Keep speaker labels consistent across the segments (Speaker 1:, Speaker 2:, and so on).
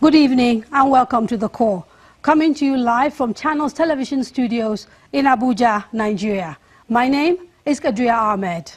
Speaker 1: Good evening and welcome to The Core, coming to you live from Channels Television Studios in Abuja, Nigeria. My name is Kadria Ahmed.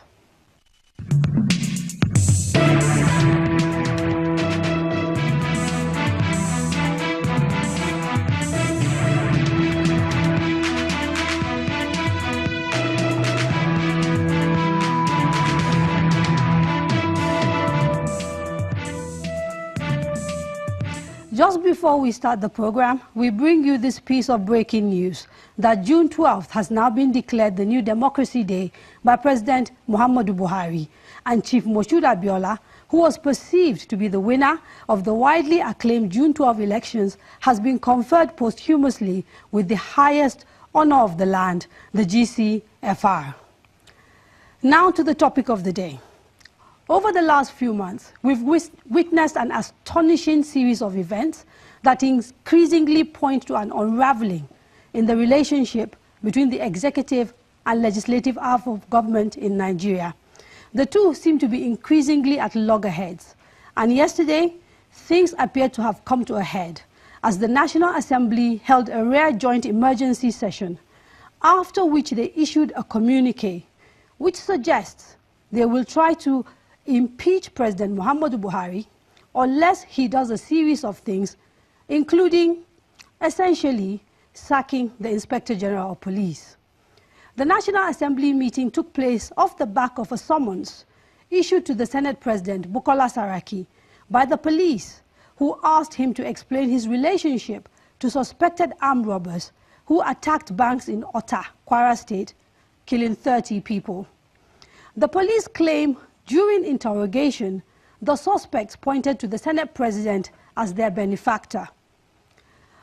Speaker 1: Just before we start the program, we bring you this piece of breaking news that June 12th has now been declared the new Democracy Day by President Muhammadu Buhari, and Chief Moshood Abiola, who was perceived to be the winner of the widely acclaimed June 12 elections, has been conferred posthumously with the highest honor of the land, the GCFR. Now to the topic of the day. Over the last few months, we've witnessed an astonishing series of events that increasingly point to an unraveling in the relationship between the executive and legislative arm of government in Nigeria. The two seem to be increasingly at loggerheads, and yesterday, things appeared to have come to a head as the National Assembly held a rare joint emergency session, after which they issued a communique which suggests they will try to impeach President Muhammadu Buhari unless he does a series of things, including essentially sacking the Inspector General of Police. The National Assembly meeting took place off the back of a summons issued to the Senate President Bukola Saraki by the police, who asked him to explain his relationship to suspected armed robbers who attacked banks in Ota, Kwara State, killing 30 people. The police claim during interrogation, the suspects pointed to the Senate President as their benefactor.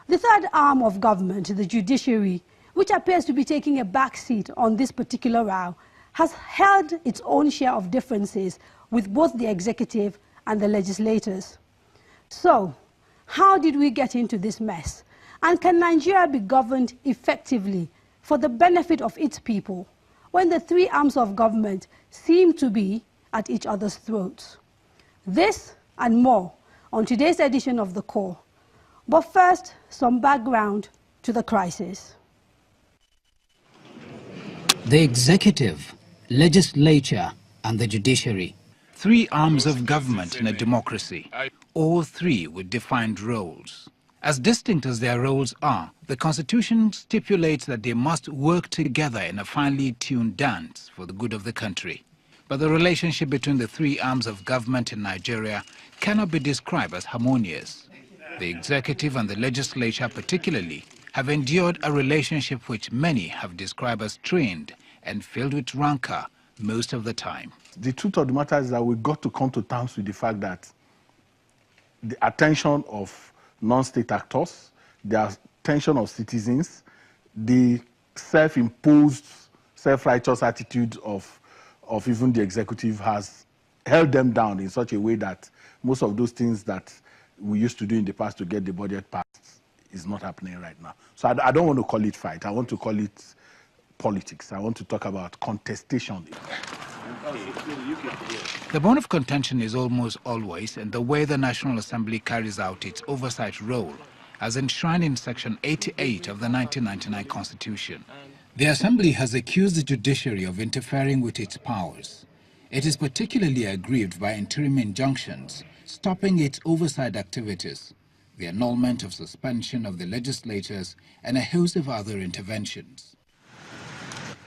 Speaker 1: The third arm of government, the judiciary, which appears to be taking a back seat on this particular row, has held its own share of differences with both the executive and the legislators. So, how did we get into this mess? And can Nigeria be governed effectively for the benefit of its people when the three arms of government seem to be at each other's throats? This and more on today's edition of The Core. But first, some background to the crisis.
Speaker 2: The executive, legislature, and the judiciary.
Speaker 3: Three arms of government in a democracy, all three with defined roles. As distinct as their roles are, the Constitution stipulates that they must work together in a finely tuned dance for the good of the country. But the relationship between the three arms of government in Nigeria cannot be described as harmonious. The executive and the legislature particularly have endured a relationship which many have described as strained and filled with rancor most of the time.
Speaker 4: The truth of the matter is that we got to come to terms with the fact that the attention of non-state actors, the attention of citizens, the self-imposed, self-righteous attitude of even the executive has held them down in such a way that most of those things that we used to do in the past to get the budget passed is not happening right now. So I don't want to call it fight. I want to call it politics. I want to talk about contestation.
Speaker 3: The bone of contention is almost always in the way the National Assembly carries out its oversight role, as enshrined in Section 88 of the 1999 Constitution. The Assembly has accused the judiciary of interfering with its powers. It is particularly aggrieved by interim injunctions, stopping its oversight activities, the annulment of suspension of the legislators, and a host of other interventions.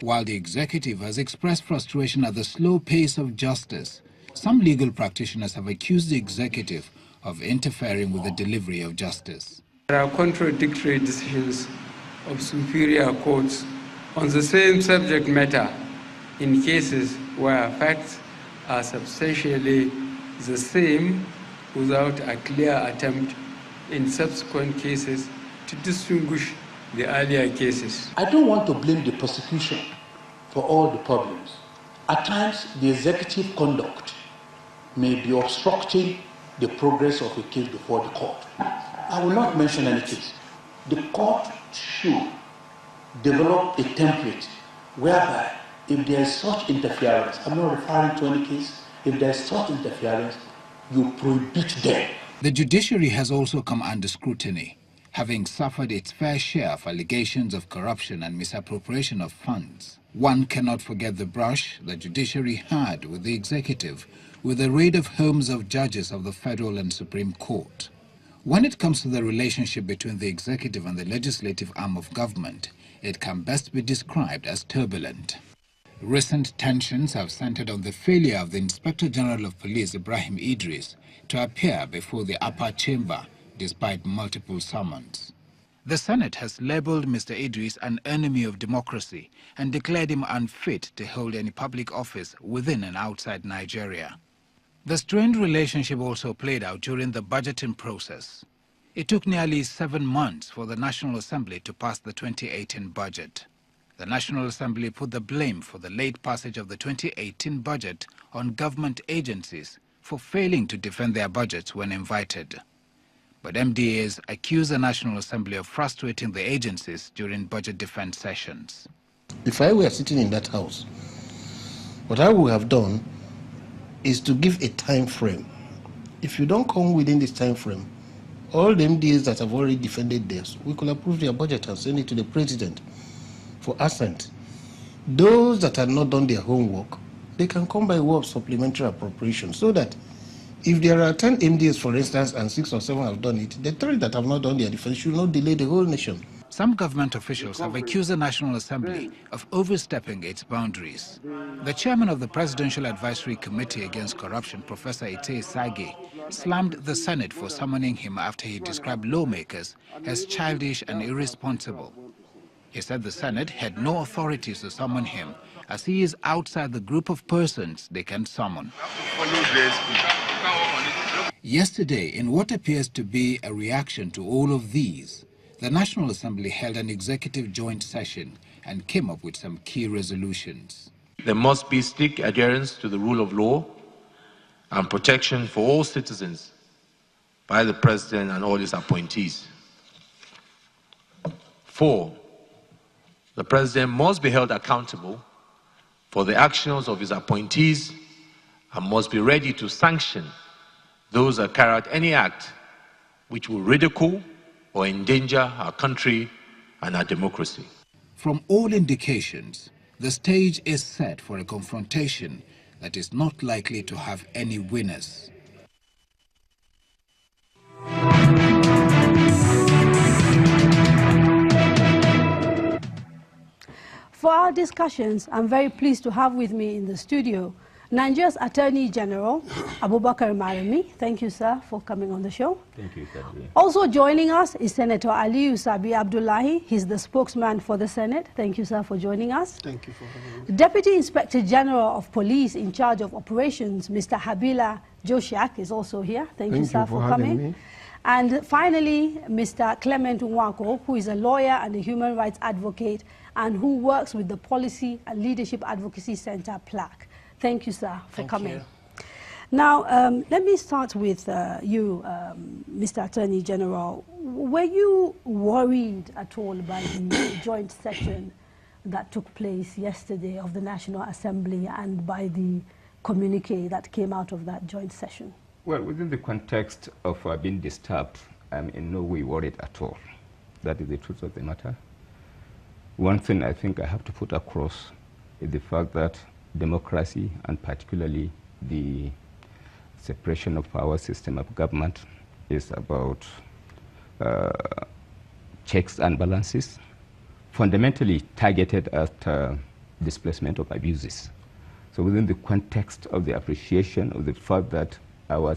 Speaker 3: While the executive has expressed frustration at the slow pace of justice, some legal practitioners have accused the executive of interfering with the delivery of justice.
Speaker 5: There are contradictory decisions of superior courts on the same subject matter in cases where facts are substantially the same without a clear attempt in subsequent cases to distinguish the earlier cases.
Speaker 6: I don't want to blame the prosecution for all the problems. At times, the executive conduct may be obstructing the progress of a case before the court. I will not mention any case. The court should develop a template whereby if there is such interference, I'm not referring to any case, if there is such interference, you prohibit them
Speaker 3: The judiciary has also come under scrutiny, having suffered its fair share of allegations of corruption and misappropriation of funds. One cannot forget the brush the judiciary had with the executive with the raid of homes of judges of the Federal and Supreme Court. When it comes to the relationship between the executive and the legislative arm of government, it can best be described as turbulent. Recent tensions have centered on the failure of the Inspector General of Police, Ibrahim Idris, to appear before the upper chamber despite multiple summons. The Senate has labeled Mr. Idris an enemy of democracy and declared him unfit to hold any public office within and outside Nigeria. The strained relationship also played out during the budgeting process. It took nearly 7 months for the National Assembly to pass the 2018 budget. The National Assembly put the blame for the late passage of the 2018 budget on government agencies for failing to defend their budgets when invited. But MDAs accuse the National Assembly of frustrating the agencies during budget defense sessions.
Speaker 7: If I were sitting in that house, what I would have done is to give a time frame. If you don't come within this time frame, all the MDAs that have already defended theirs, we could approve their budget and send it to the president for assent. Those that have not done their homework, they can come by way of supplementary appropriation, so that if there are 10 MDAs, for instance, and 6 or 7 have done it, the 3 that have not done their defense should not delay the whole nation.
Speaker 3: Some government officials have accused the National Assembly of overstepping its boundaries. The chairman of the Presidential Advisory Committee Against Corruption, Professor Ite Sage, slammed the Senate for summoning him after he described lawmakers as childish and irresponsible. He said the Senate had no authorities to summon him, as he is outside the group of persons they can summon. Yesterday, in what appears to be a reaction to all of these, the National Assembly held an executive joint session and came up with some key resolutions.
Speaker 8: There must be strict adherence to the rule of law and protection for all citizens by the President and all his appointees. 4, the President must be held accountable for the actions of his appointees and must be ready to sanction those that carry out any act which will ridicule or endanger our country and our democracy.
Speaker 3: From all indications, the stage is set for a confrontation that is not likely to have any winners.
Speaker 1: For our discussions, I'm very pleased to have with me in the studio Nigeria's Attorney General, Abubakar Malami. Thank you, sir, for coming on the show.
Speaker 9: Thank you, Kadri.
Speaker 1: Also joining us is Senator Aliyu Sabi Abdullahi. He's the spokesman for the Senate. Thank you, sir, for joining us.
Speaker 7: Thank you for having me.
Speaker 1: Deputy Inspector General of Police in charge of operations, Mr. Habila Joshiak, is also here. Thank you, sir, for coming.
Speaker 7: Me.
Speaker 1: And finally, Mr. Clement Nwako, who is a lawyer and a human rights advocate and who works with the Policy and Leadership Advocacy Center, PLAC. Thank you, sir, for coming.
Speaker 7: You.
Speaker 1: Now, let me start with you, Mr. Attorney General. Were you worried at all by the joint session that took place yesterday of the National Assembly and by the communique that came out of that joint session?
Speaker 9: Well, within the context of being disturbed, I'm in no way worried at all. That is the truth of the matter. One thing I think I have to put across is the fact that democracy, and particularly the separation of power system of government, is about checks and balances, fundamentally targeted at displacement of abuses. So within the context of the appreciation of the fact that our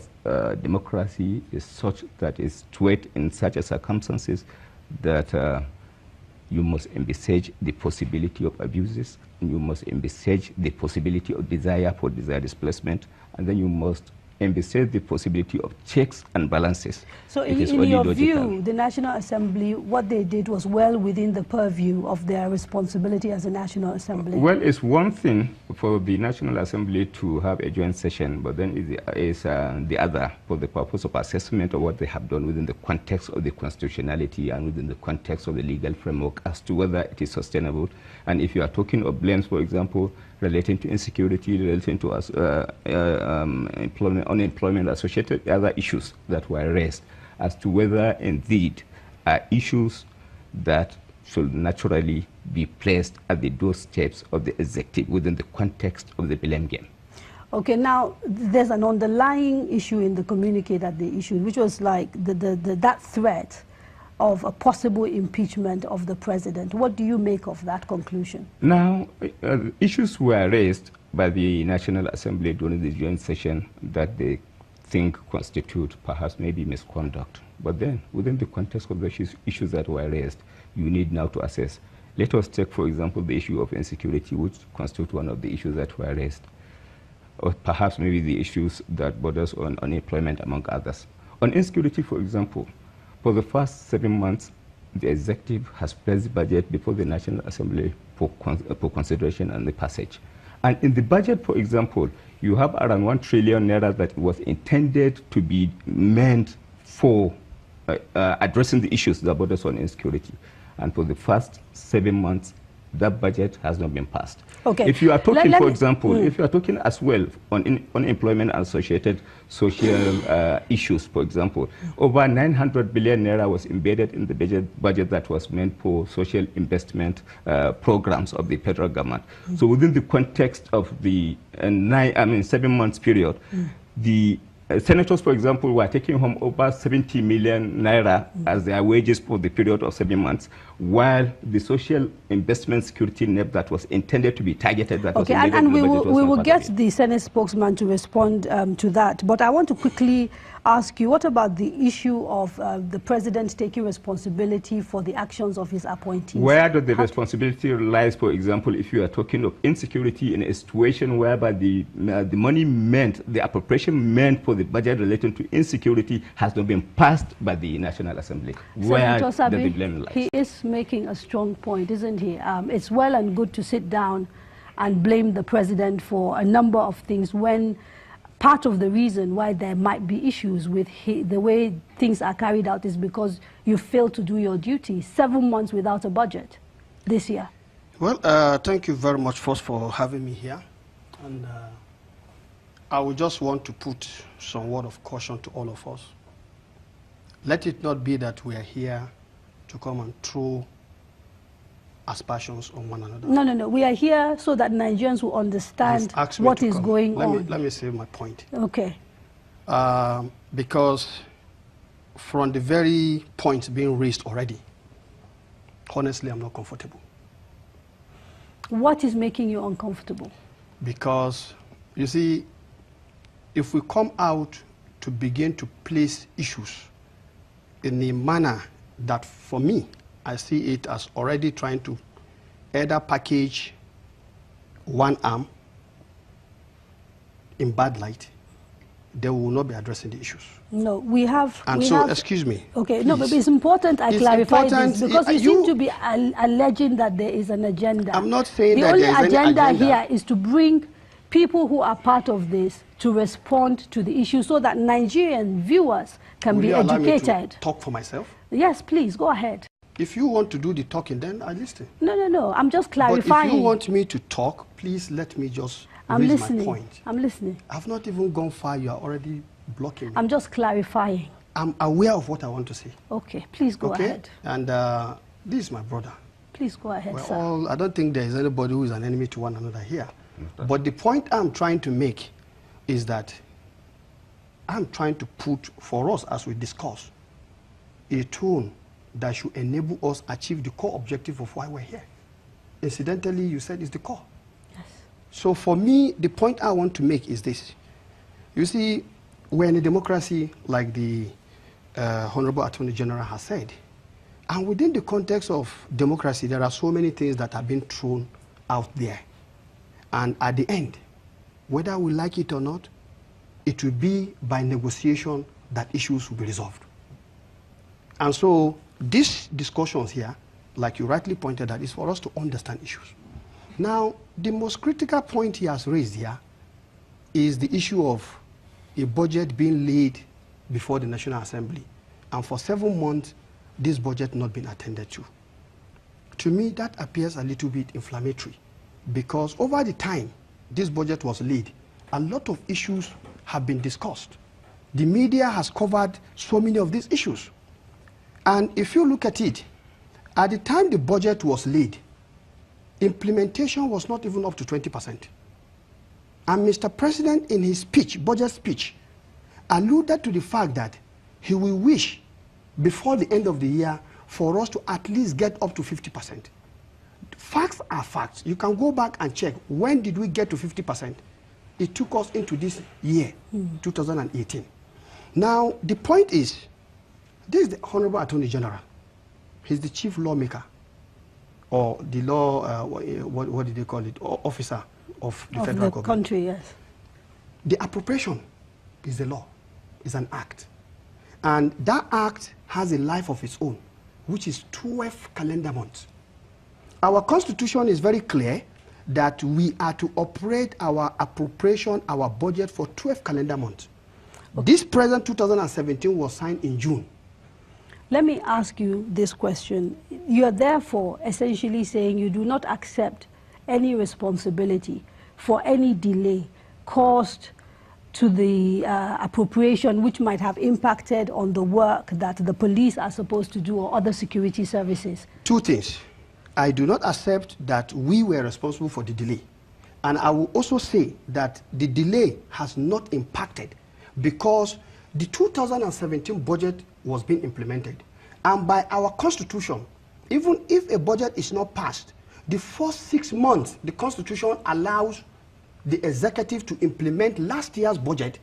Speaker 9: democracy is such that it's tweaked in such a circumstances that you must envisage the possibility of abuses, and you must envisage the possibility of desire for desired displacement, and then you must envisage the possibility of checks and balances.
Speaker 1: So in your view, the National Assembly, what they did was well within the purview of their responsibility as a National Assembly?
Speaker 9: Well, it's one thing for the National Assembly to have a joint session, but then it's the other for the purpose of assessment of what they have done within the context of the constitutionality and within the context of the legal framework as to whether it is sustainable. And if you are talking of blames, for example, relating to insecurity, relating to employment unemployment, associated other issues that were raised, as to whether indeed are issues that should naturally be placed at the doorsteps of the executive within the context of the blame game.
Speaker 1: Okay, now there's an underlying issue in the communique that they issued, which was like that threat of a possible impeachment of the president. What do you make of that conclusion?
Speaker 9: Now, issues were raised by the National Assembly during the joint session that they think constitute perhaps maybe misconduct. But then, within the context of the issues that were raised, you need now to assess. Let us take, for example, the issue of insecurity, which constitutes one of the issues that were raised, or perhaps maybe the issues that borders on unemployment, among others. On insecurity, for example, for the first 7 months, the executive has placed the budget before the National Assembly for consideration and the passage. And in the budget, for example, you have around 1 trillion naira that was intended to be meant for addressing the issues that borders on insecurity. And for the first 7 months, that budget has not been passed.
Speaker 1: Okay.
Speaker 9: If you are talking, for example, if you are talking as well on unemployment and associated social issues, for example, over 900 billion naira was embedded in the budget that was meant for social investment programs of the federal government. So within the context of the 7 months period, the senators, for example, were taking home over 70 million naira as their wages for the period of 7 months, while the social investment security net that was intended to be targeted, that
Speaker 1: okay,
Speaker 9: was
Speaker 1: and we will get the Senate spokesman to respond to that. But I want to quickly ask you, what about the issue of the president taking responsibility for the actions of his appointees?
Speaker 9: Where does the responsibility lies, for example, if you are talking of insecurity in a situation whereby the money meant, the appropriation meant for the budget relating to insecurity has not been passed by the National Assembly? Where does the blame lie?
Speaker 1: He is making a strong point, isn't he? It's well and good to sit down and blame the president for a number of things when part of the reason why there might be issues with the way things are carried out is because you failed to do your duty. 7 months without a budget this year.
Speaker 10: Well, thank you very much first for having me here. And I would just want to put some word of caution to all of us. Let it not be that we are here to come and throw aspersions on one another.
Speaker 1: No, no, no. We are here so that Nigerians will understand what is going on.
Speaker 10: Let me say my point.
Speaker 1: Okay.
Speaker 10: Because from the very points being raised already, honestly, I'm not comfortable.
Speaker 1: What is making you uncomfortable?
Speaker 10: Because, you see, if we come out to begin to place issues in a manner that, for me, I see it as already trying to either package one arm in bad light, they will not be addressing the issues.
Speaker 1: No, we have...
Speaker 10: And so, excuse me.
Speaker 1: Okay,
Speaker 10: please.
Speaker 1: No, but it's important I clarify this because you seem to be alleging that there is an agenda.
Speaker 10: I'm not saying that there is
Speaker 1: any agenda. The only agenda here is to bring people who are part of this to respond to the issue so that Nigerian viewers can be educated. Will you allow me to
Speaker 10: talk for myself?
Speaker 1: Yes, please, go ahead.
Speaker 10: If you want to do the talking, then I listen.
Speaker 1: No, no, no, I'm just clarifying.
Speaker 10: But if you want me to talk, please let me just raise my point.
Speaker 1: I'm listening.
Speaker 10: I've not even gone far, you are already blocking me.
Speaker 1: I'm just clarifying.
Speaker 10: I'm aware of what I want to say.
Speaker 1: Okay, please go ahead.
Speaker 10: And this is my brother.
Speaker 1: Please go ahead, sir.
Speaker 10: I don't think there is anybody who is an enemy to one another here. But the point I'm trying to make is that I'm trying to put for us, as we discuss, a tone that should enable us achieve the core objective of why we're here. Incidentally, you said it's the core.
Speaker 1: Yes.
Speaker 10: So for me, the point I want to make is this. You see, we're in a democracy, like the Honorable Attorney General has said. And within the context of democracy, there are so many things that have been thrown out there. And at the end, whether we like it or not, it will be by negotiation that issues will be resolved. And so these discussions here, like you rightly pointed out, is for us to understand issues. Now, the most critical point he has raised here is the issue of a budget being laid before the National Assembly. And for 7 months, this budget not been attended to. To me, that appears a little bit inflammatory, because over the time this budget was laid, a lot of issues have been discussed. The media has covered so many of these issues. And if you look at it, at the time the budget was laid, implementation was not even up to 20%. And Mr. President, in his speech, budget speech, alluded to the fact that he will wish, before the end of the year, for us to at least get up to 50%. Facts are facts. You can go back and check, when did we get to 50%? It took us into this year, 2018. Now, the point is, this is the Honorable Attorney General. He's the chief lawmaker, or the law, what did they call it, officer of the federal government.
Speaker 1: Country, yes.
Speaker 10: The appropriation is the law, is an act. And that act has a life of its own, which is 12 calendar months. Our constitution is very clear that we are to operate our appropriation, our budget for 12 calendar months. Okay. This present 2017 was signed in June.
Speaker 1: Let me ask you this question. You are therefore essentially saying you do not accept any responsibility for any delay caused to the appropriation which might have impacted on the work that the police are supposed to do or other security services?
Speaker 10: Two things. I do not accept that we were responsible for the delay. And I will also say that the delay has not impacted because the 2017 budget was being implemented. And by our constitution, even if a budget is not passed, the first 6 months, the constitution allows the executive to implement last year's budget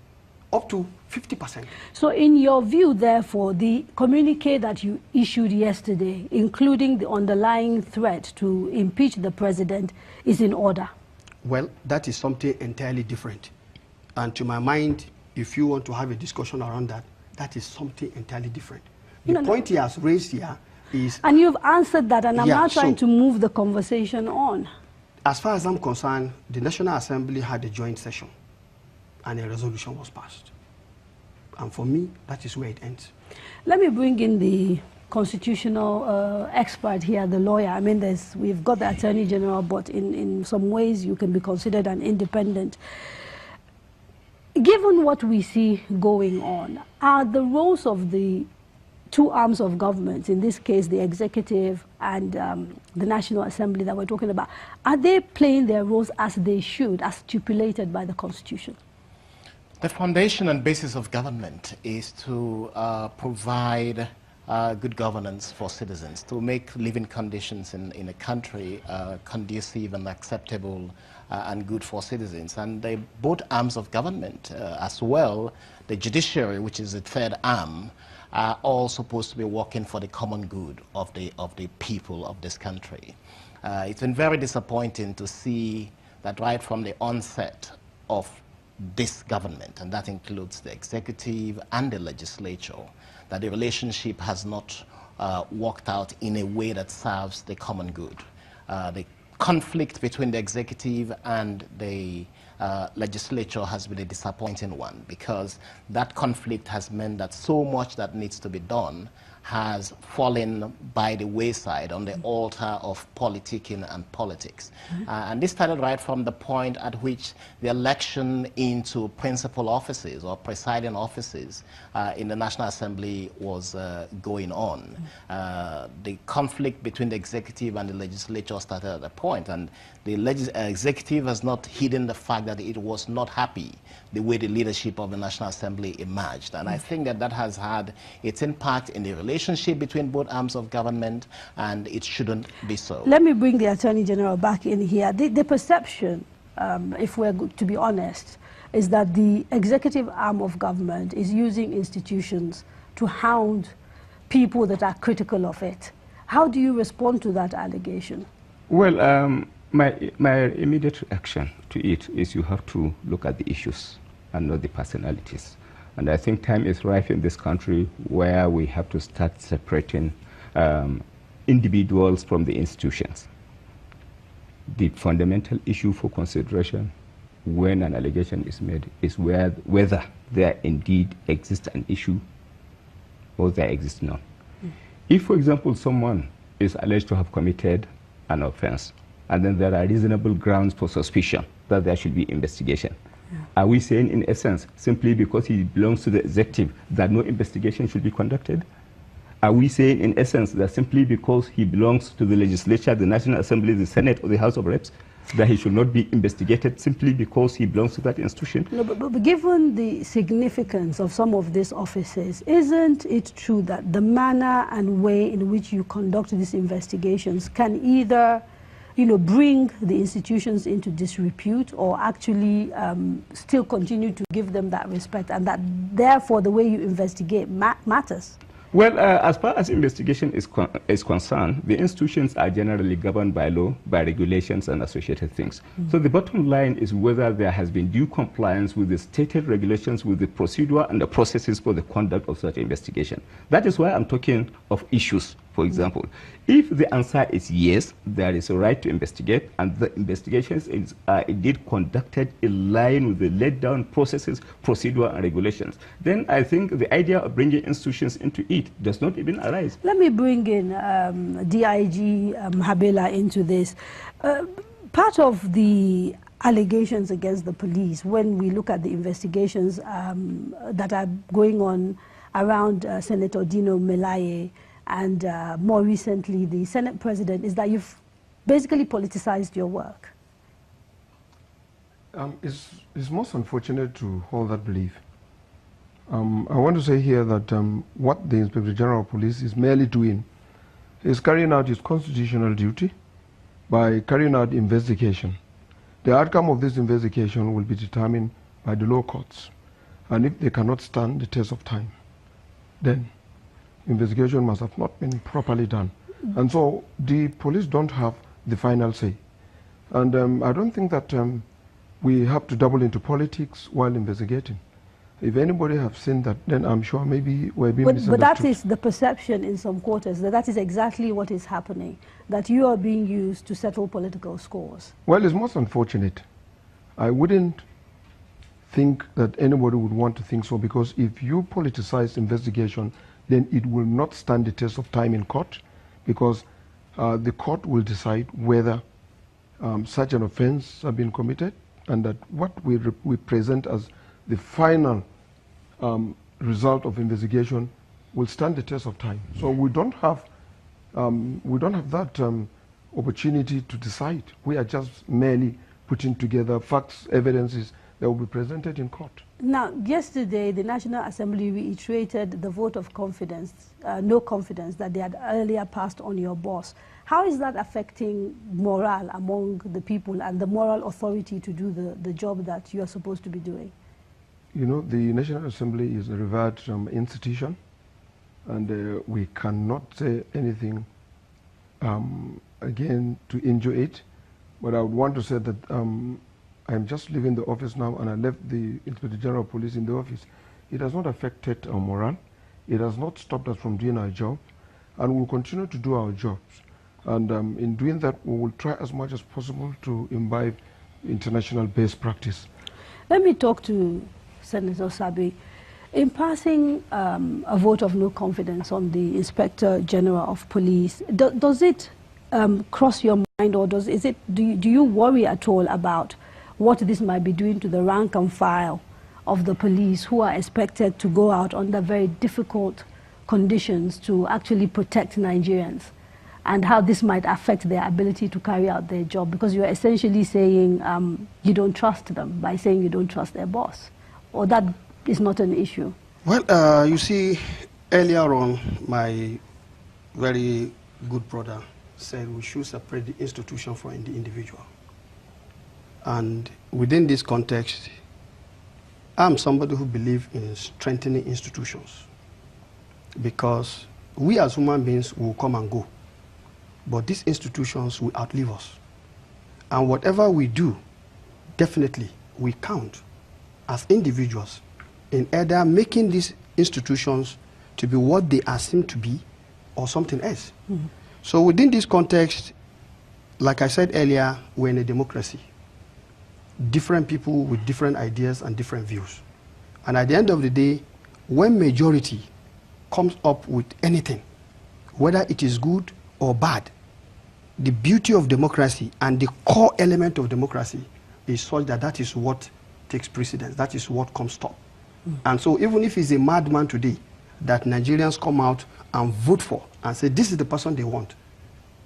Speaker 10: up to 50%.
Speaker 1: So in your view, therefore, the communique that you issued yesterday, including the underlying threat to impeach the president, is in order?
Speaker 10: Well, that is something entirely different. And to my mind, if you want to have a discussion around that, that is something entirely different. The point he has raised here is...
Speaker 1: And you've answered that, and I'm now trying to move the conversation on.
Speaker 10: As far as I'm concerned, the National Assembly had a joint session, and a resolution was passed. And for me, that is where it ends.
Speaker 1: Let me bring in the constitutional expert here, the lawyer. I mean, we've got the Attorney General, but in some ways you can be considered an independent. Given what we see going on, are the roles of the two arms of government, in this case the executive and the National Assembly that we're talking about, are they playing their roles as they should, as stipulated by the Constitution?
Speaker 7: The foundation and basis of government is to provide good governance for citizens, to make living conditions in a country conducive and acceptable and good for citizens. And both arms of government, as well, the judiciary, which is the third arm, are all supposed to be working for the common good of the people of this country. It's been very disappointing to see that right from the onset of this government, and that includes the executive and the legislature, that the relationship has not worked out in a way that serves the common good. The conflict between the executive and the legislature has been a disappointing one, because that conflict has meant that so much that needs to be done has fallen by the wayside on the altar of politicking and politics. And this started right from the point at which the election into principal offices or presiding offices in the National Assembly was going on. The conflict between the executive and the legislature started at a point, and the executive has not hidden the fact that it was not happy the way the leadership of the National Assembly emerged. And I think that that has had its impact in the relationship between both arms of government, and it shouldn't be so.
Speaker 1: Let me bring the Attorney General back in here. The perception, if we're to be honest, is that the executive arm of government is using institutions to hound people that are critical of it. How do you respond to that allegation?
Speaker 9: Well, my immediate reaction to it is you have to look at the issues and not the personalities. And I think time is ripe in this country where we have to start separating individuals from the institutions. The fundamental issue for consideration when an allegation is made is whether there indeed exists an issue or there exists none. If, for example, someone is alleged to have committed an offense, and then there are reasonable grounds for suspicion that there should be investigation, Yeah. Are we saying, in essence, simply because he belongs to the executive, that no investigation should be conducted? Are we saying, in essence, that simply because he belongs to the legislature, the National Assembly, the Senate, or the House of Reps, that he should not be investigated simply because he belongs to that institution?
Speaker 1: No, but given the significance of some of these offices, isn't it true that the manner and way in which you conduct these investigations can either, bring the institutions into disrepute, or actually still continue to give them that respect, and that therefore the way you investigate matters?
Speaker 9: Well, as far as investigation is concerned, the institutions are generally governed by law, by regulations and associated things. So the bottom line is whether there has been due compliance with the stated regulations, with the procedure and the processes for the conduct of such investigation. That is why I'm talking of issues, for example. If the answer is yes, there is a right to investigate, and the investigations are indeed conducted in line with the laid down processes, procedure and regulations, then I think the idea of bringing institutions into it does not even arise.
Speaker 1: Let me bring in DIG Habela into this. Part of the allegations against the police, when we look at the investigations that are going on around Senator Dino Melaye and more recently the Senate President, is that you've basically politicized your work.
Speaker 11: It's most unfortunate to hold that belief. I want to say here that what the Inspector General of Police is merely doing is carrying out his constitutional duty by carrying out investigation. The outcome of this investigation will be determined by the law courts, and if they cannot stand the test of time, then investigation must have not been properly done. And so the police don't have the final say. And I don't think that we have to double into politics while investigating. If anybody have seen that, then I'm sure maybe we're being misunderstood.
Speaker 1: But that is the perception in some quarters, that is exactly what is happening, that you are being used to settle political scores.
Speaker 11: Well, it's most unfortunate. I wouldn't think that anybody would want to think so, because if you politicize investigation, then it will not stand the test of time in court, because the court will decide whether such an offense has been committed, and that what we present as the final result of investigation will stand the test of time. So we don't have that opportunity to decide. We are just merely putting together facts, evidences that will be presented in court.
Speaker 1: Now, yesterday, the National Assembly reiterated the vote of confidence, no confidence, that they had earlier passed on your boss. How is that affecting morale among the people and the moral authority to do the job that you are supposed to be doing?
Speaker 11: You know, the National Assembly is a revered institution, and we cannot say anything again to injure it. But I would want to say that I'm just leaving the office now, and I left the Inspector General of Police in the office. It has not affected our morale. It has not stopped us from doing our job, and we'll continue to do our jobs. And in doing that, we will try as much as possible to imbibe international best practice.
Speaker 1: Let me talk to Senator Sabi. In passing a vote of no confidence on the Inspector General of Police, does it cross your mind, or do you worry at all about what this might be doing to the rank and file of the police, who are expected to go out under very difficult conditions to actually protect Nigerians, and how this might affect their ability to carry out their job? Because you're essentially saying you don't trust them by saying you don't trust their boss, or that is not an issue.
Speaker 10: Well, you see, earlier on, my very good brother said we should separate the institution from the individual. And within this context, I'm somebody who believes in strengthening institutions, because we as human beings will come and go, but these institutions will outlive us. And whatever we do, definitely we count as individuals in either making these institutions to be what they are seen to be or something else. Mm-hmm. So within this context, like I said earlier, we're in a democracy. Different people with different ideas and different views. And at the end of the day, when majority comes up with anything, whether it is good or bad, the beauty of democracy and the core element of democracy is such that that is what takes precedence. That is what comes top. And so even if he's a madman today, that Nigerians come out and vote for and say this is the person they want.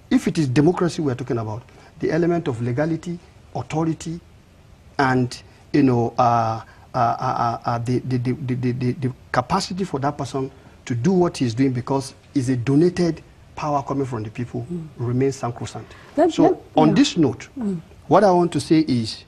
Speaker 10: If it is democracy we're talking about, the element of legality, authority, and the capacity for that person to do what he's doing because it's a donated power coming from the people remains sacrosanct. On this note, what I want to say is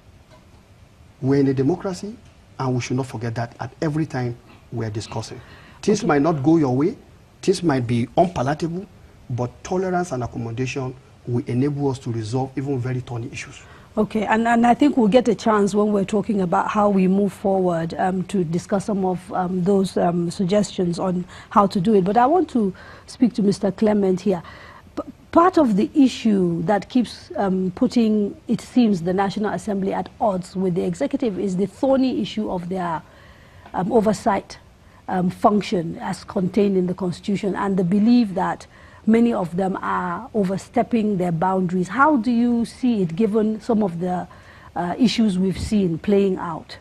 Speaker 10: we're in a democracy and we should not forget that at every time we're discussing. Things might not go your way, things might be unpalatable, but tolerance and accommodation will enable us to resolve even very thorny issues.
Speaker 1: Okay, and I think we'll get a chance when we're talking about how we move forward to discuss some of those suggestions on how to do it. But I want to speak to Mr. Clement here. Part of the issue that keeps putting, it seems, the National Assembly at odds with the executive is the thorny issue of their oversight function as contained in the Constitution and the belief that many of them are overstepping their boundaries. How do you see it given some of the issues we've seen playing out?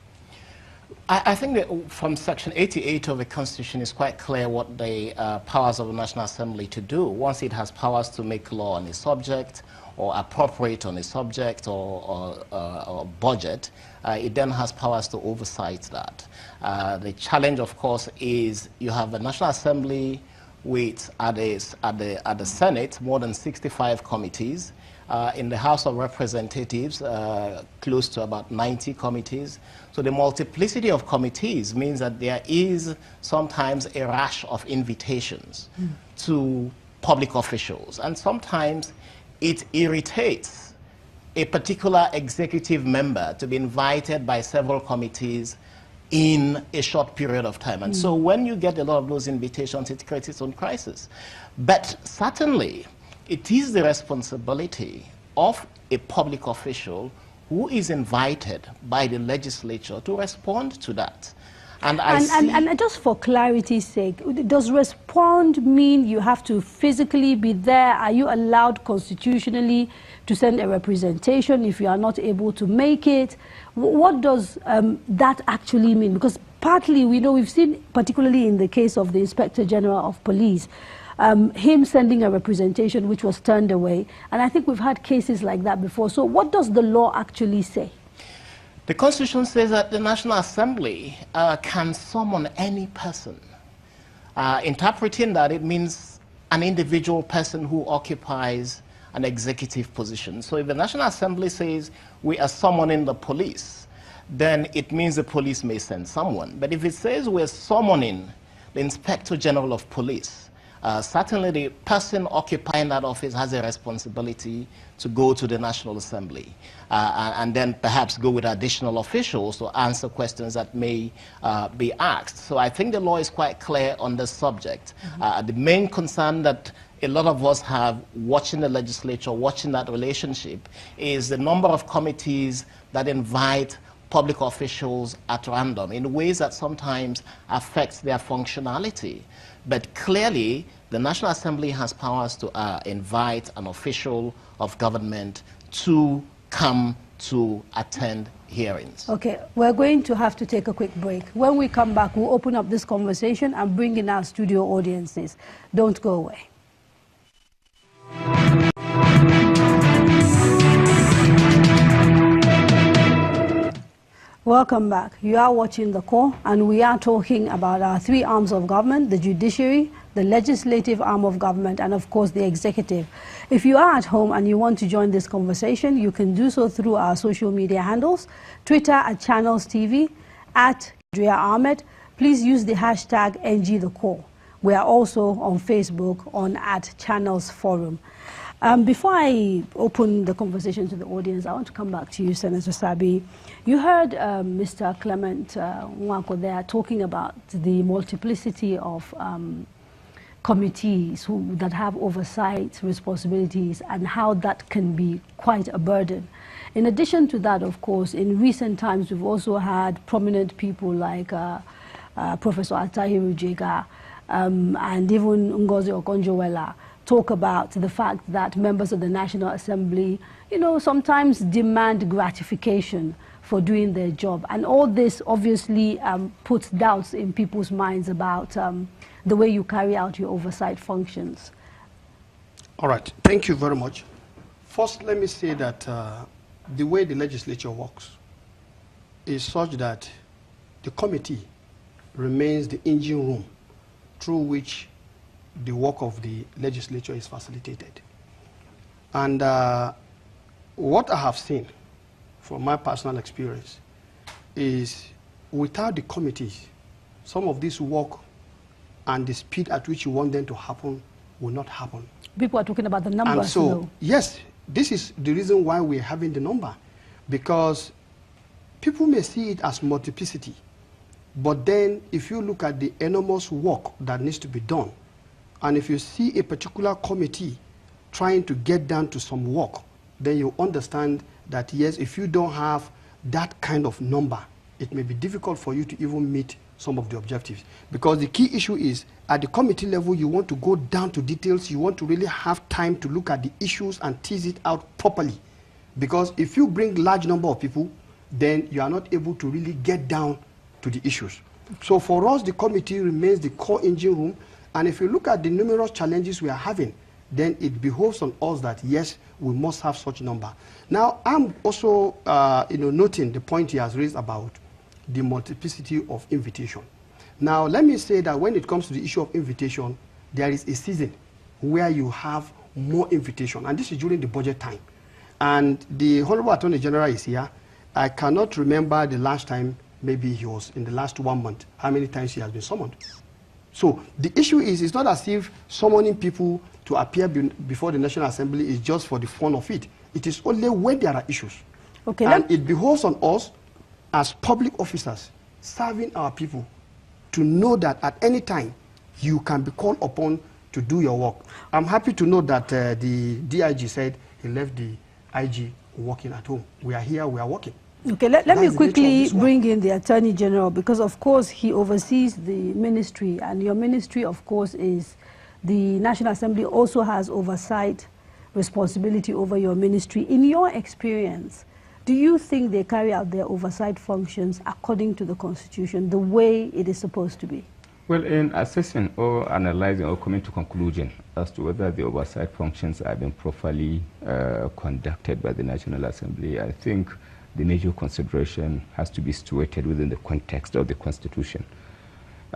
Speaker 12: I think that from Section 88 of the Constitution is quite clear what the powers of the National Assembly to do. Once it has powers to make law on a subject or appropriate on a subject or budget, it then has powers to oversight that. The challenge, of course, is you have the National Assembly with, at the Senate, more than 65 committees. In the House of Representatives, close to about 90 committees. So the multiplicity of committees means that there is sometimes a rash of invitations to public officials. And sometimes it irritates a particular executive member to be invited by several committees in a short period of time. And so when you get a lot of those invitations, it creates its own crisis. But certainly, it is the responsibility of a public official who is invited by the legislature to respond to that. And
Speaker 1: just for clarity's sake, does respond mean you have to physically be there? Are you allowed constitutionally to send a representation if you are not able to make it? What does that actually mean? Because partly we know we've seen, particularly in the case of the Inspector General of Police, him sending a representation which was turned away. And I think we've had cases like that before. So what does the law actually say?
Speaker 12: The Constitution says that the National Assembly can summon any person. Interpreting that, it means an individual person who occupies an executive position. So if the National Assembly says we are summoning the police, then it means the police may send someone. But if it says we're summoning the Inspector General of Police, certainly the person occupying that office has a responsibility to go to the National Assembly and then perhaps go with additional officials to answer questions that may be asked. So I think the law is quite clear on this subject. The main concern that a lot of us have watching the legislature, watching that relationship, is the number of committees that invite public officials at random in ways that sometimes affects their functionality. But clearly, the National Assembly has powers to invite an official of government to come to attend hearings.
Speaker 1: Okay, we're going to have to take a quick break. When we come back, we'll open up this conversation and bring in our studio audiences. Don't go away. Welcome back. You are watching The Core, and we are talking about our three arms of government: the judiciary, the legislative arm of government, and of course the executive. If you are at home and you want to join this conversation, you can do so through our social media handles: Twitter at Channels TV, at Andrea Ahmed. Please use the hashtag NGTheCore. We are also on Facebook on at Channels Forum. Before I open the conversation to the audience, I want to come back to you, Senator Sabi. You heard Mr. Clement Nwako there talking about the multiplicity of committees that have oversight responsibilities and how that can be quite a burden. In addition to that, of course, in recent times, we've also had prominent people like Professor Atahiru Jega and even Ngozi Okonjo-Iweala talk about the fact that members of the National Assembly, you know, sometimes demand gratification for doing their job. And all this obviously puts doubts in people's minds about the way you carry out your oversight functions.
Speaker 10: All right, thank you very much. First, let me say that the way the legislature works is such that the committee remains the engine room through which the work of the legislature is facilitated. And what I have seen from my personal experience is without the committees, some of this work and the speed at which you want them to happen will not happen.
Speaker 1: People are talking about the numbers.
Speaker 10: And so,
Speaker 1: though.
Speaker 10: yes, this is the reason why we're having the number, because people may see it as multiplicity, but then if you look at the enormous work that needs to be done, and if you see a particular committee trying to get down to some work, then you understand that, yes, if you don't have that kind of number, it may be difficult for you to even meet some of the objectives. Because the key issue is, at the committee level, you want to go down to details, you want to really have time to look at the issues and tease it out properly. Because if you bring large number of people, then you are not able to really get down to the issues. So for us, the committee remains the core engine room, and if you look at the numerous challenges we are having, then it behoves on us that, yes, we must have such number. Now, I'm also noting the point he has raised about the multiplicity of invitation. Now, let me say that when it comes to the issue of invitation, there is a season where you have more invitation, and this is during the budget time. And the Honorable Attorney General is here. I cannot remember the last time, maybe he was in the last 1 month, how many times he has been summoned. So the issue is, it's not as if summoning people to appear before the National Assembly is just for the fun of it. It is only when there are issues. Okay, and it behoves on us as public officers serving our people to know that at any time you can be called upon to do your work. I'm happy to know that the DIG said he left the IG working at home. We are here, we are working.
Speaker 1: Okay, let me quickly bring in the Attorney General, because of course he oversees the ministry, and your ministry of course is, the National Assembly also has oversight responsibility over your ministry. In your experience, do you think they carry out their oversight functions according to the Constitution, the way it is supposed to be?
Speaker 9: Well, in assessing or analyzing or coming to conclusion as to whether the oversight functions are being properly conducted by the National Assembly, I think the major consideration has to be situated within the context of the Constitution.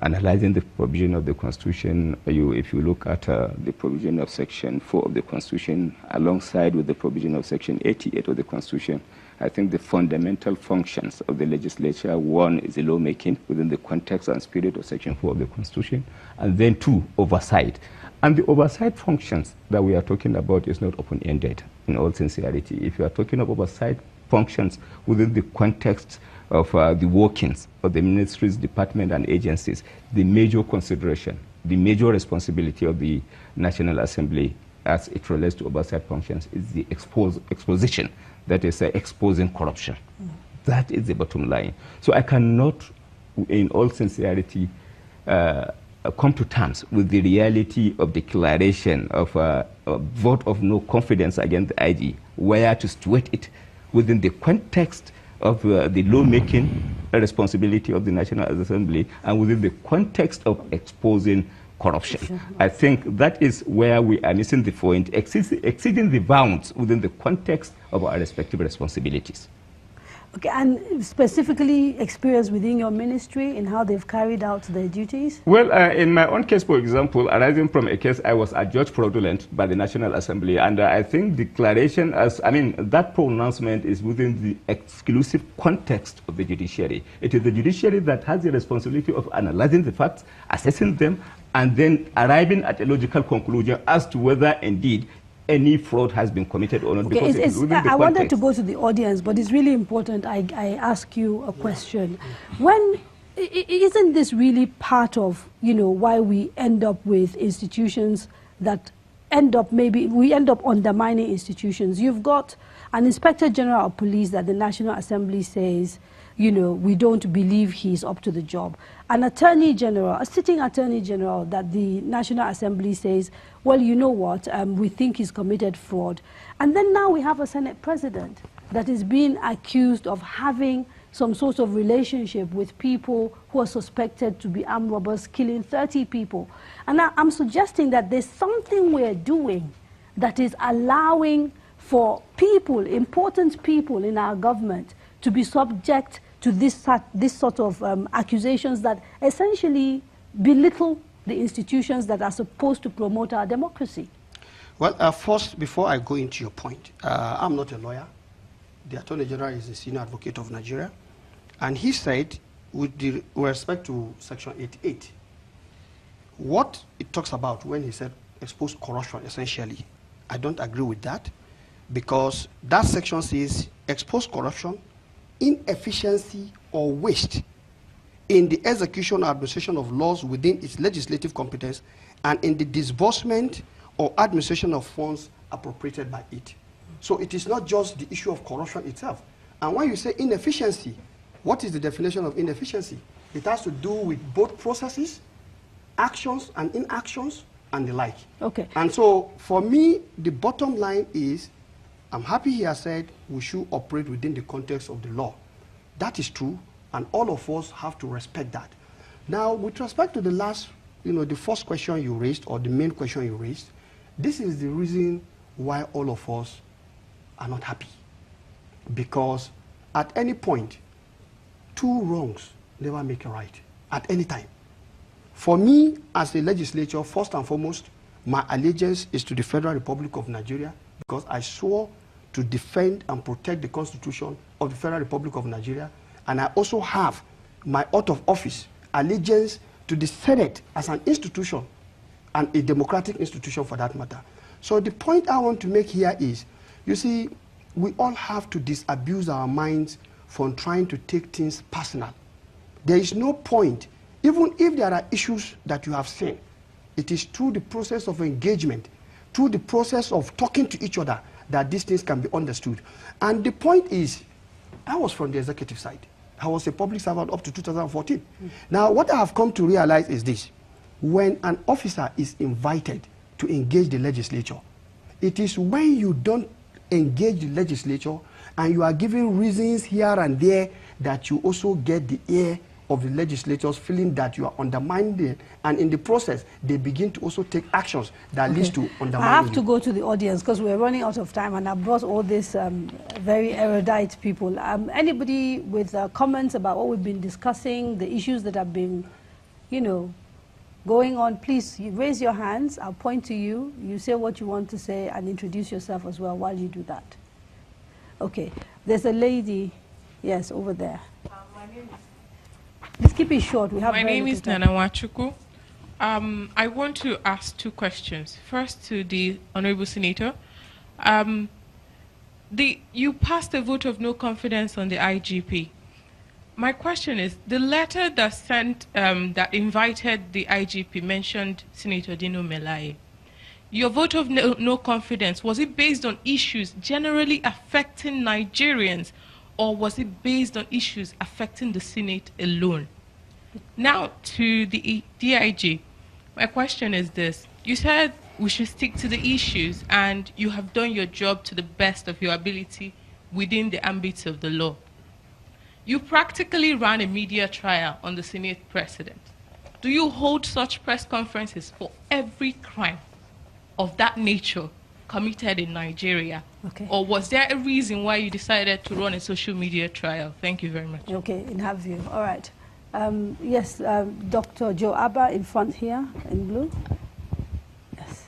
Speaker 9: Analyzing the provision of the Constitution, if you look at the provision of Section 4 of the Constitution alongside with the provision of Section 88 of the Constitution, I think the fundamental functions of the legislature, one is the lawmaking within the context and spirit of Section 4 of the Constitution, and then two, oversight. And the oversight functions that we are talking about is not open-ended, in all sincerity. If you are talking of oversight functions within the context of the workings of the ministries, departments, and agencies, the major consideration, the major responsibility of the National Assembly as it relates to oversight functions is the exposition, that is exposing corruption. That is the bottom line. So I cannot, in all sincerity, come to terms with the reality of declaration of a vote of no confidence against the IG, where to situate it within the context of the lawmaking responsibility of the National Assembly and within the context of exposing corruption. I think that is where we are missing the point, exceeding the bounds within the context of our respective responsibilities.
Speaker 1: Okay, and specifically experience within your ministry in how they've carried out their duties?
Speaker 9: Well, in my own case, for example, arising from a case, I was adjudged fraudulent by the National Assembly, and I think declaration that pronouncement is within the exclusive context of the judiciary. It is the judiciary that has the responsibility of analyzing the facts, assessing them, and then arriving at a logical conclusion as to whether indeed any fraud has been committed or not.
Speaker 1: Okay,
Speaker 9: because
Speaker 1: I wanted to go to the audience, but it's really important I ask you a question. Isn't this really part of, why we end up with institutions that we end up undermining institutions? You've got an Inspector General of Police that the National Assembly says you know, we don't believe he's up to the job. An attorney general, a sitting attorney general that the National Assembly says, well, you know what, we think he's committed fraud. And then now we have a Senate president that is being accused of having some sort of relationship with people who are suspected to be armed robbers, killing 30 people. And I'm suggesting that there's something we're doing that is allowing for people, important people in our government, to be subject to this sort of accusations that essentially belittle the institutions that are supposed to promote our democracy.
Speaker 10: Well, first, before I go into your point, I'm not a lawyer. The Attorney General is the senior advocate of Nigeria. And he said, with respect to Section 88, what it talks about when he said expose corruption, essentially, I don't agree with that, because that section says expose corruption, inefficiency, or waste in the execution or administration of laws within its legislative competence and in the disbursement or administration of funds appropriated by it. So it is not just the issue of corruption itself. And when you say inefficiency, what is the definition of inefficiency? It has to do with both processes, actions and inactions, and the like.
Speaker 1: Okay.
Speaker 10: And so for me, the bottom line is, I'm happy he has said we should operate within the context of the law. That is true, and all of us have to respect that. Now, with respect to the last, the first question you raised, or the main question you raised, this is the reason why all of us are not happy. Because at any point, two wrongs never make a right, at any time. For me, as a legislature, first and foremost, my allegiance is to the Federal Republic of Nigeria, because I swore to defend and protect the Constitution of the Federal Republic of Nigeria, and I also have my oath of office, allegiance to the Senate as an institution, and a democratic institution for that matter. So the point I want to make here is, you see, we all have to disabuse our minds from trying to take things personal. There is no point, even if there are issues that you have seen, it is through the process of engagement, through the process of talking to each other, that these things can be understood. And the point is, I was from the executive side. I was a public servant up to 2014. Now, what I have come to realize is this. When an officer is invited to engage the legislature, it is when you don't engage the legislature and you are giving reasons here and there that you also get the ear of the legislators, feeling that you are undermining, and in the process, they begin to also take actions that leads to undermining.
Speaker 1: I have to go to the audience because we're running out of time, and I brought all these very erudite people. Anybody with comments about what we've been discussing, the issues that have been, going on, please raise your hands. I'll point to you. You say what you want to say and introduce yourself as well while you do that. Okay, there's a lady, yes, over there.
Speaker 13: My name is
Speaker 1: Let's keep it short. We have
Speaker 13: My name is Nana Wachuku. I want to ask two questions. First, to the Honorable Senator. You passed a vote of no confidence on the IGP. My question is, the letter that invited the IGP mentioned Senator Dino Melaye. Your vote of no confidence, was it based on issues generally affecting Nigerians, or was it based on issues affecting the Senate alone? Now, to the DIG, my question is this. You said we should stick to the issues, and you have done your job to the best of your ability within the ambit of the law. You practically ran a media trial on the Senate president. Do you hold such press conferences for every crime of that nature committed in Nigeria?
Speaker 1: Okay.
Speaker 13: Or was there a reason why you decided to run a social media trial? Thank you very much.
Speaker 1: Okay, in her view. All right. Yes, Dr. Joe Abba in front here, in blue. Yes.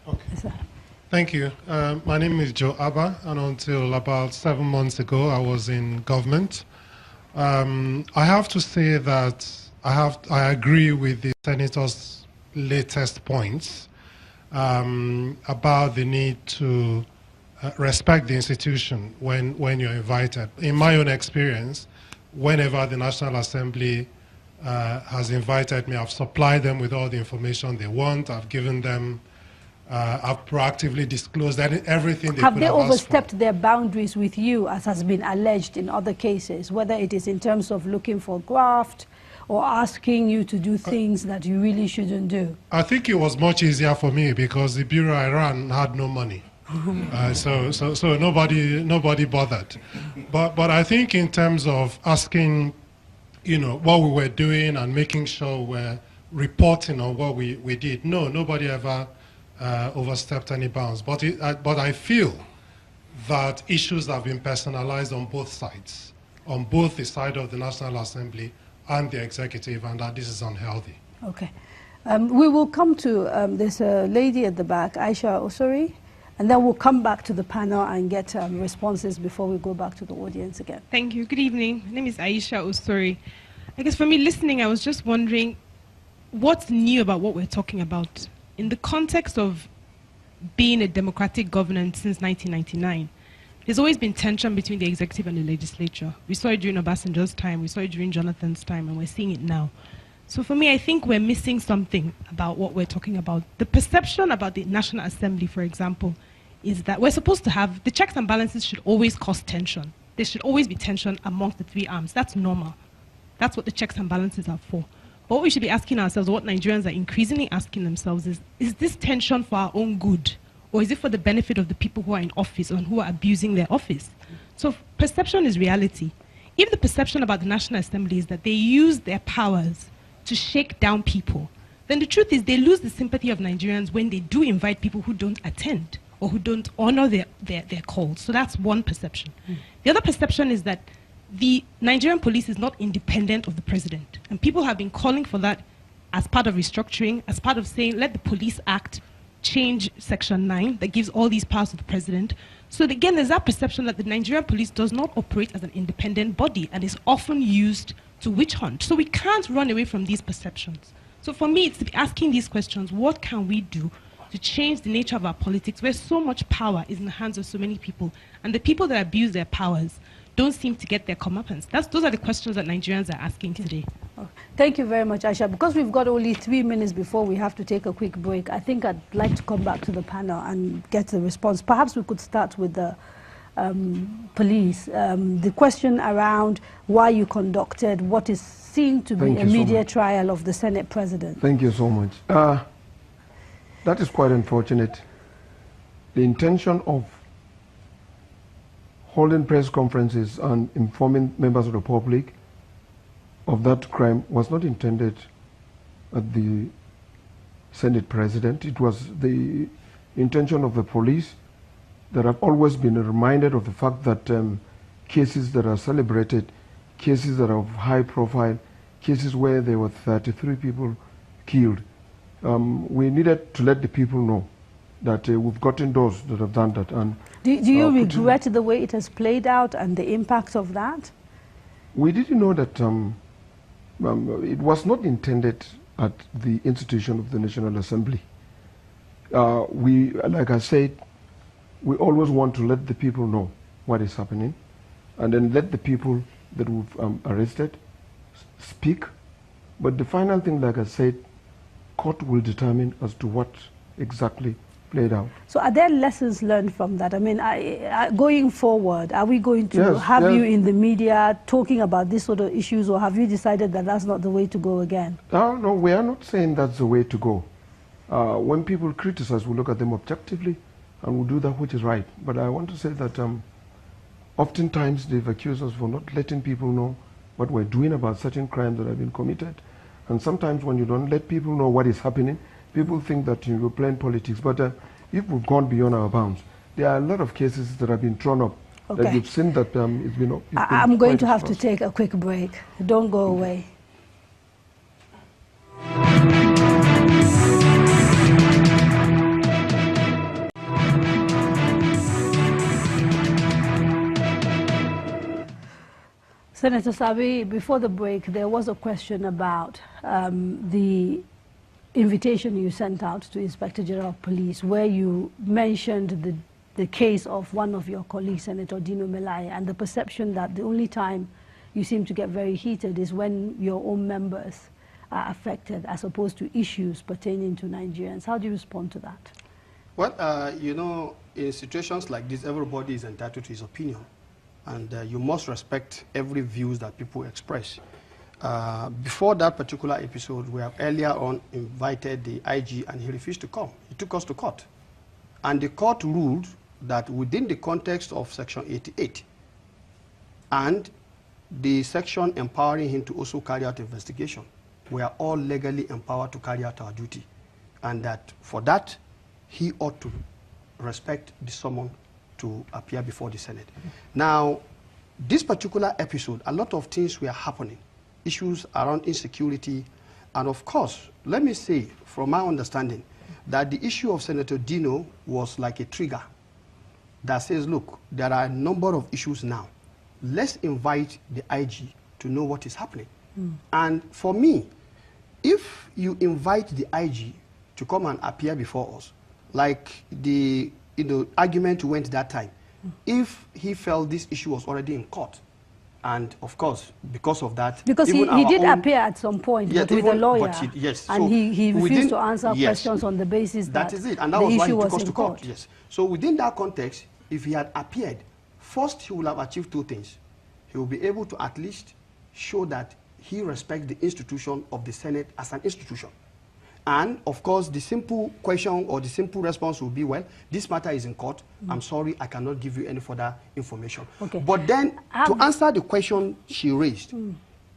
Speaker 14: Okay.
Speaker 1: Yes, sir.
Speaker 14: Thank you. My name is Joe Abba, and until about 7 months ago, I was in government. I have to say that I agree with the Senator's latest points about the need to respect the institution when you're invited. In my own experience, whenever the National Assembly has invited me, I've supplied them with all the information they want. I've given them have proactively disclosed everything they
Speaker 1: have
Speaker 14: could
Speaker 1: they
Speaker 14: have asked for.
Speaker 1: overstepped their boundaries with you, as has been alleged in other cases, whether it is in terms of looking for graft or asking you to do things that you really shouldn't do?
Speaker 14: I think it was much easier for me because the bureau I ran had no money. So nobody bothered. But I think in terms of asking, you know, what we were doing and making sure we're reporting on what we did, no, nobody ever overstepped any bounds. But I feel that issues have been personalized on both sides, on both the side of the National Assembly and the executive, and that this is unhealthy.
Speaker 1: Okay. We will come to, there's a lady at the back, Aisha Osori, and then we'll come back to the panel and get responses before we go back to the audience again.
Speaker 15: Thank you. Good evening. My name is Aisha Osori. I guess for me, listening, I was just wondering what's new about what we're talking about. In the context of being a democratic government since 1999, there's always been tension between the executive and the legislature. We saw it during Obasanjo's time, we saw it during Jonathan's time, and we're seeing it now. So for me, I think we're missing something about what we're talking about. The perception about the National Assembly, for example, is that we're supposed to have, the checks and balances should always cause tension. There should always be tension amongst the three arms. That's normal. That's what the checks and balances are for. But what we should be asking ourselves, what Nigerians are increasingly asking themselves is this tension for our own good? Or is it for the benefit of the people who are in office and who are abusing their office? So perception is reality. If the perception about the National Assembly is that they use their powers to shake down people, then the truth is they lose the sympathy of Nigerians when they do invite people who don't attend or who don't honor their calls. So that's one perception. The other perception is that the Nigerian police is not independent of the president. And people have been calling for that as part of restructuring, as part of saying, let the Police Act change Section 9 that gives all these powers to the president. So again, there's that perception that the Nigerian police does not operate as an independent body and is often used to witch hunt. So we can't run away from these perceptions. So for me, it's to be asking these questions, what can we do to change the nature of our politics where so much power is in the hands of so many people, and the people that abuse their powers don't seem to get their comeuppance? Those are the questions that Nigerians are asking today.
Speaker 1: Oh, thank you very much, Aisha. Because we've got only 3 minutes before we have to take a quick break, I think I'd like to come back to the panel and get the response. Perhaps we could start with the police. The question around why you conducted what is seen to be a media trial of the Senate President.
Speaker 11: Thank you so much. That is quite unfortunate. The intention of holding press conferences and informing members of the public of that crime was not intended at the Senate President. It was the intention of the police that have always been reminded of the fact that cases that are celebrated, cases that are of high profile, cases where there were 33 people killed, we needed to let the people know that we've gotten those that have done that. And
Speaker 1: do you regret the way it has played out and the impact of that?
Speaker 11: We didn't know that it was not intended at the institution of the National Assembly. We, like I said, we always want to let the people know what is happening, and then let the people that we've arrested speak. But the final thing, like I said, court will determine as to what exactly played out.
Speaker 1: So are there lessons learned from that? I mean, going forward, are we going to have you in the media talking about these sort of issues, or have you decided that that's not the way to go again?
Speaker 11: No, we are not saying that's the way to go. When people criticize, we look at them objectively and we'll do that which is right. But I want to say that oftentimes they've accused us for not letting people know what we're doing about certain crimes that have been committed. And sometimes when you don't let people know what is happening, people think that you're playing politics. But if we've gone beyond our bounds, there are a lot of cases that have been thrown up.
Speaker 1: Okay.
Speaker 11: That you've seen that it's been
Speaker 1: I'm going to have to take a quick break. Don't go away. Senator Sabi, before the break, there was a question about the invitation you sent out to Inspector General of Police, where you mentioned the case of one of your colleagues, Senator Dino Melaye, and the perception that the only time you seem to get very heated is when your own members are affected, as opposed to issues pertaining to Nigerians. How do you respond to that?
Speaker 10: Well, you know, in situations like this, everybody is entitled to his opinion. And you must respect every views that people express. Before that particular episode, we have earlier on invited the IG and he refused to come. He took us to court. And the court ruled that within the context of Section 88 and the section empowering him to also carry out investigation, we are all legally empowered to carry out our duty. And that for that, he ought to respect the summon to appear before the Senate. Now, this particular episode, a lot of things were happening. Issues around insecurity. And of course, let me say, from my understanding, that the issue of Senator Dino was like a trigger that says, look, there are a number of issues now. Let's invite the IG to know what is happening. And for me, if you invite the IG to come and appear before us, like the argument went that time, if he felt this issue was already in court, and of course, because of that...
Speaker 1: Because he did appear at some point,
Speaker 10: yes,
Speaker 1: but with a lawyer,
Speaker 10: yes.
Speaker 1: and
Speaker 10: so
Speaker 1: he refused to answer
Speaker 10: yes,
Speaker 1: questions on the basis that
Speaker 10: is it, and that
Speaker 1: the
Speaker 10: was why he
Speaker 1: issue
Speaker 10: took
Speaker 1: was
Speaker 10: us to court. Yes. So within that context, if he had appeared, first he will have achieved two things. He will be able to at least show that he respects the institution of the Senate as an institution. And, of course, the simple question or the simple response will be, well, this matter is in court. I'm sorry, I cannot give you any further information. Okay. But then, to answer the question she raised,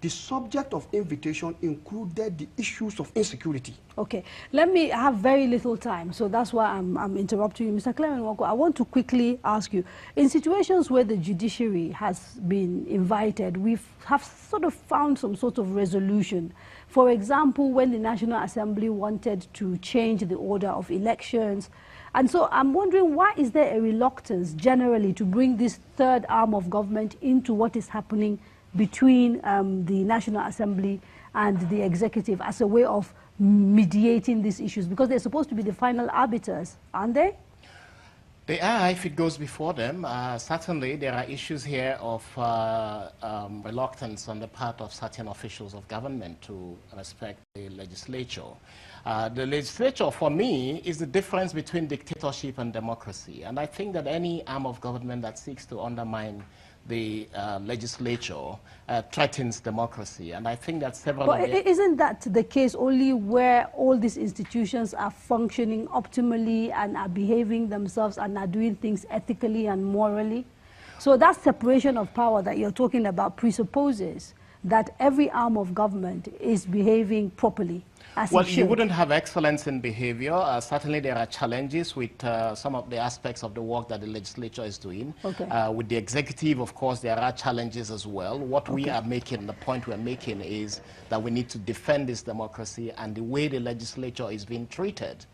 Speaker 10: the subject of invitation included the issues of insecurity.
Speaker 1: Okay. Let me have very little time, so that's why I'm interrupting you. Mr. Clement Wako, I want to quickly ask you, in situations where the judiciary has been invited, we have sort of found some sort of resolution. For example, when the National Assembly wanted to change the order of elections. And so I'm wondering, why is there a reluctance generally to bring this third arm of government into what is happening between the National Assembly and the executive as a way of mediating these issues? Because they're supposed to be the final arbiters, aren't they?
Speaker 12: They are, if it goes before them. Certainly, there are issues here of reluctance on the part of certain officials of government to respect the legislature. The legislature, for me, is the difference between dictatorship and democracy. And I think that any arm of government that seeks to undermine the legislature threatens democracy. And I think that several...
Speaker 1: But isn't that the case only where all these institutions are functioning optimally and are behaving themselves and are doing things ethically and morally? So that separation of power that you're talking about presupposes that every arm of government is behaving properly.
Speaker 12: Well, you wouldn't have excellence in behavior. Certainly there are challenges with some of the aspects of the work that the legislature is doing. Okay. With the executive, of course, there are challenges as well. What we are making, the point we're making is that we need to defend this democracy, and the way the legislature is being treated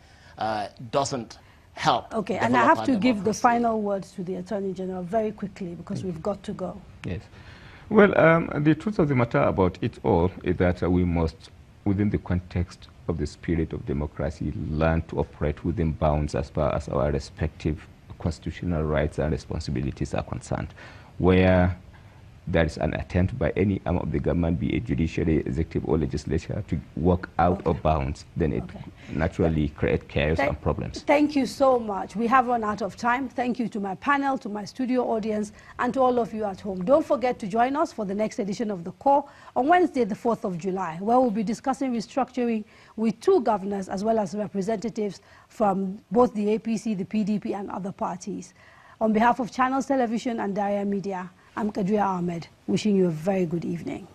Speaker 12: doesn't help.
Speaker 1: Okay, and I have to give the final words to the Attorney General very quickly because we've got to go.
Speaker 9: Yes. Well, the truth of the matter about it all is that we must, within the context of the spirit of democracy, learn to operate within bounds as far as our respective constitutional rights and responsibilities are concerned. Where there is an attempt by any arm of the government, be it judiciary, executive or legislature, to work out of bounds, then it naturally creates chaos and problems.
Speaker 1: Thank you so much. We have run out of time. Thank you to my panel, to my studio audience, and to all of you at home. Don't forget to join us for the next edition of The Core on Wednesday, the 4th of July, where we'll be discussing restructuring with two governors as well as representatives from both the APC, the PDP, and other parties. On behalf of Channels Television and Daria Media, I'm Kadria Ahmed, wishing you a very good evening.